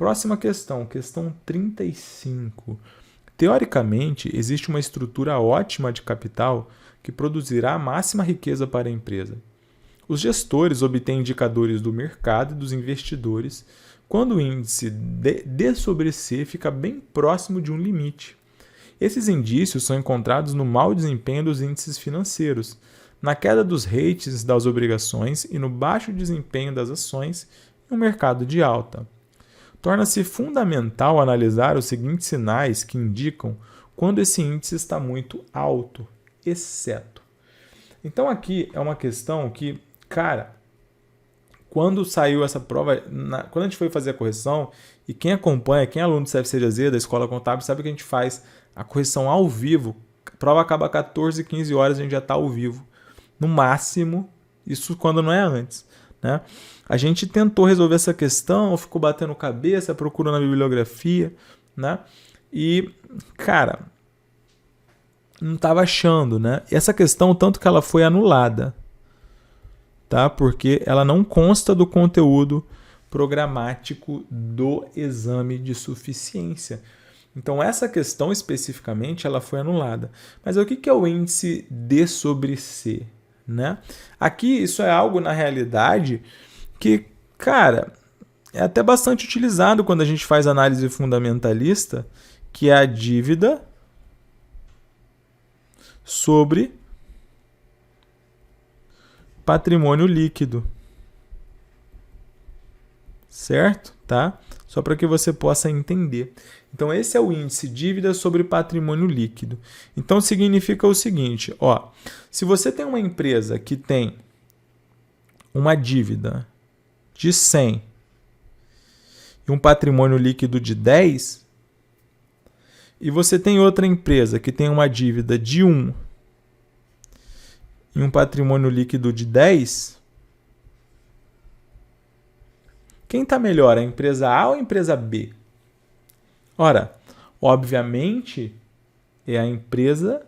próxima questão, questão 35. Teoricamente, existe uma estrutura ótima de capital que produzirá a máxima riqueza para a empresa. Os gestores obtêm indicadores do mercado e dos investidores quando o índice D sobre C fica bem próximo de um limite. Esses indícios são encontrados no mau desempenho dos índices financeiros, na queda dos ratings das obrigações e no baixo desempenho das ações em um mercado de alta. Torna-se fundamental analisar os seguintes sinais que indicam quando esse índice está muito alto, exceto. Então aqui é uma questão que, cara, quando saiu essa prova, quando a gente foi fazer a correção, e quem acompanha, quem é aluno do CFCJZ, da Escola Contábil, sabe que a gente faz a correção ao vivo. A prova acaba às 14, 15 horas, a gente já está ao vivo. No máximo, isso quando não é antes, né? A gente tentou resolver essa questão, ficou batendo cabeça, procurando na bibliografia, né? E, cara, não estava achando, né? E essa questão, tanto que ela foi anulada, tá? Porque ela não consta do conteúdo programático do exame de suficiência. Então, essa questão especificamente, ela foi anulada. Mas o que é o índice D sobre C? Né? Aqui, isso é algo, na realidade, que, cara, é até bastante utilizado quando a gente faz análise fundamentalista, que é a dívida sobre patrimônio líquido. Certo? Tá? Só para que você possa entender. Então, esse é o índice dívida sobre patrimônio líquido. Então, significa o seguinte, ó, se você tem uma empresa que tem uma dívida de 100 e um patrimônio líquido de 10, e você tem outra empresa que tem uma dívida de 1 e um patrimônio líquido de 10, quem está melhor, a empresa A ou a empresa B? Ora, obviamente, é a empresa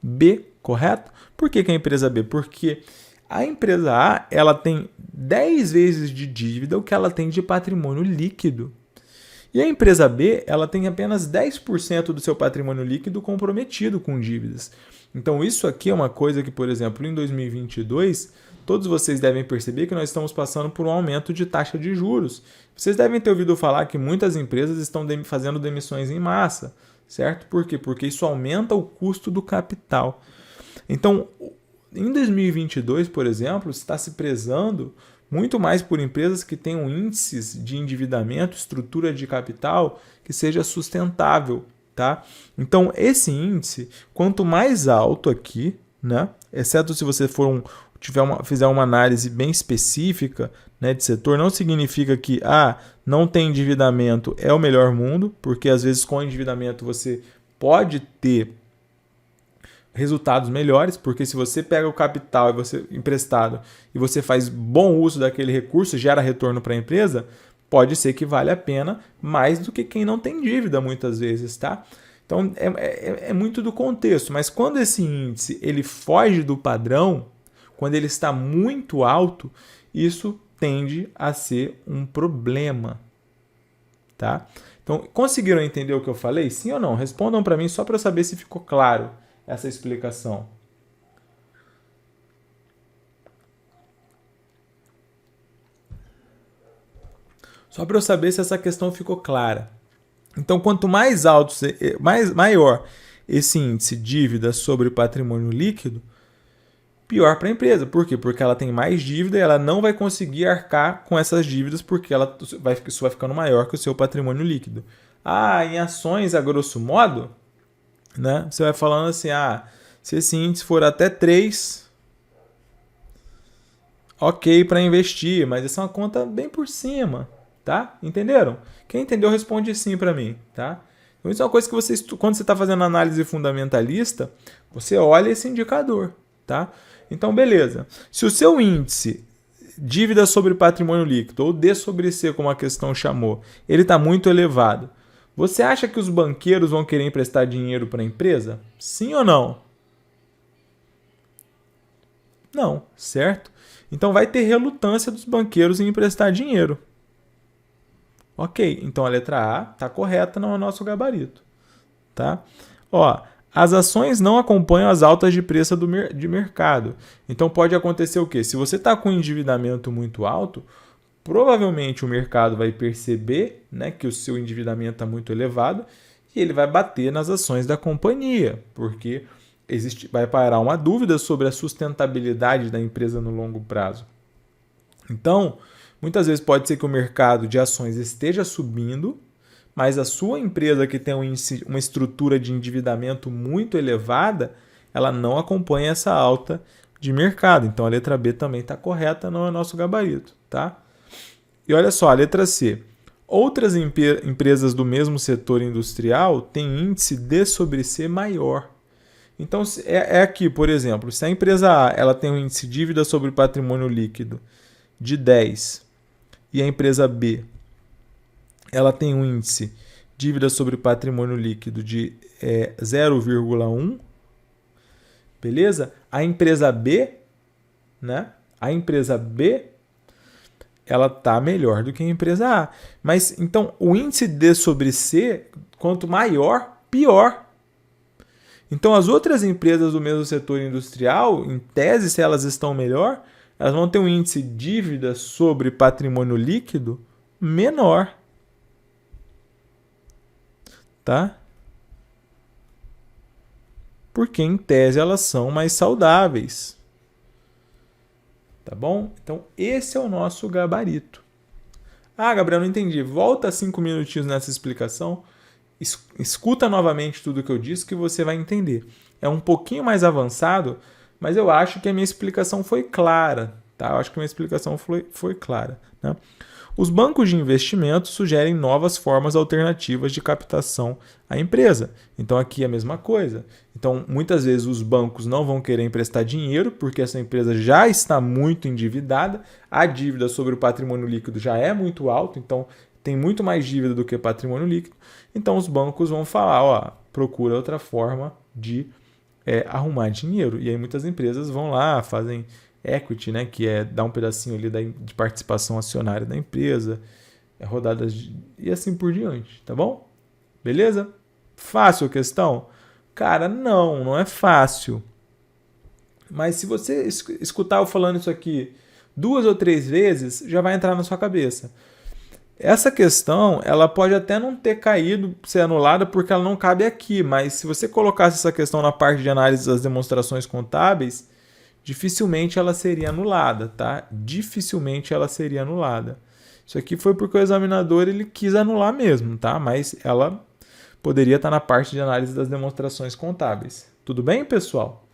B, correto? Por que é a empresa B? Porque a empresa A ela tem 10 vezes de dívida o que ela tem de patrimônio líquido. E a empresa B ela tem apenas 10% do seu patrimônio líquido comprometido com dívidas. Então, isso aqui é uma coisa que, por exemplo, em 2022, todos vocês devem perceber que nós estamos passando por um aumento de taxa de juros. Vocês devem ter ouvido falar que muitas empresas estão fazendo demissões em massa, certo? Por quê? Porque isso aumenta o custo do capital. Então, em 2022, por exemplo, está se prezando muito mais por empresas que tenham índices de endividamento, estrutura de capital que seja sustentável, tá? Então, esse índice, quanto mais alto aqui, né? Exceto se você fizer uma análise bem específica, né, de setor, não significa que não tem endividamento é o melhor mundo, porque às vezes com endividamento você pode ter resultados melhores, porque se você pega o capital e você emprestado e você faz bom uso daquele recurso, gera retorno para a empresa, pode ser que vale a pena mais do que quem não tem dívida muitas vezes, tá? Então é muito do contexto, mas quando esse índice ele foge do padrão, quando ele está muito alto, isso tende a ser um problema, tá? Então, conseguiram entender o que eu falei? Sim ou não? Respondam para mim só para eu saber se ficou claro essa explicação. Só para eu saber se essa questão ficou clara. Então, quanto mais alto, maior esse índice dívida sobre patrimônio líquido, pior para a empresa. Por quê? Porque ela tem mais dívida e ela não vai conseguir arcar com essas dívidas porque isso vai ficando maior que o seu patrimônio líquido. Em ações, a grosso modo, né, você vai falando assim, se esse índice for até 3, ok para investir, mas essa é uma conta bem por cima, tá? Entenderam? Quem entendeu, responde sim para mim, tá? Então, isso é uma coisa que quando você está fazendo análise fundamentalista, você olha esse indicador, tá? Então, beleza. Se o seu índice, dívida sobre patrimônio líquido, ou D sobre C, como a questão chamou, ele está muito elevado, você acha que os banqueiros vão querer emprestar dinheiro para a empresa? Sim ou não? Não, certo? Então vai ter relutância dos banqueiros em emprestar dinheiro. Ok, então a letra A está correta no nosso gabarito. Tá? Ó, as ações não acompanham as altas de preço de mercado. Então pode acontecer o quê? Se você está com um endividamento muito alto, provavelmente o mercado vai perceber, né, que o seu endividamento está muito elevado e ele vai bater nas ações da companhia, porque vai parar uma dúvida sobre a sustentabilidade da empresa no longo prazo. Então, muitas vezes pode ser que o mercado de ações esteja subindo, mas a sua empresa que tem uma estrutura de endividamento muito elevada, ela não acompanha essa alta de mercado. Então, a letra B também está correta no nosso gabarito. Tá? E olha só, a letra C. Outras empresas do mesmo setor industrial têm índice D sobre C maior. Então, é aqui, por exemplo, se a empresa A ela tem um índice de dívida sobre patrimônio líquido de 10 e a empresa B ela tem um índice dívida sobre patrimônio líquido de 0,1, beleza? A empresa B, né? A empresa B, ela está melhor do que a empresa A. Mas, então, o índice D sobre C, quanto maior, pior. Então, as outras empresas do mesmo setor industrial, em tese, se elas estão melhor, elas vão ter um índice de dívida sobre patrimônio líquido menor. Tá? Porque, em tese, elas são mais saudáveis. Tá bom? Então, esse é o nosso gabarito. Ah, Gabriel, não entendi. Volta 5 minutinhos nessa explicação. Escuta novamente tudo que eu disse que você vai entender. É um pouquinho mais avançado, mas eu acho que a minha explicação foi clara. Tá? Eu acho que a minha explicação foi clara. Né? Os bancos de investimento sugerem novas formas alternativas de captação à empresa. Então, aqui é a mesma coisa. Então, muitas vezes os bancos não vão querer emprestar dinheiro porque essa empresa já está muito endividada, a dívida sobre o patrimônio líquido já é muito alta, então tem muito mais dívida do que patrimônio líquido. Então, os bancos vão falar, ó, procura outra forma de arrumar dinheiro. E aí muitas empresas vão lá, fazem equity, né, que é dar um pedacinho ali de participação acionária da empresa, rodadas e assim por diante, tá bom? Beleza? Fácil a questão? Cara, não é fácil. Mas se você escutar eu falando isso aqui 2 ou 3 vezes, já vai entrar na sua cabeça. Essa questão, ela pode até não ter caído, ser anulada, porque ela não cabe aqui, mas se você colocasse essa questão na parte de análise das demonstrações contábeis, dificilmente ela seria anulada, tá? Dificilmente ela seria anulada. Isso aqui foi porque o examinador ele quis anular mesmo, tá? Mas ela poderia estar na parte de análise das demonstrações contábeis. Tudo bem, pessoal?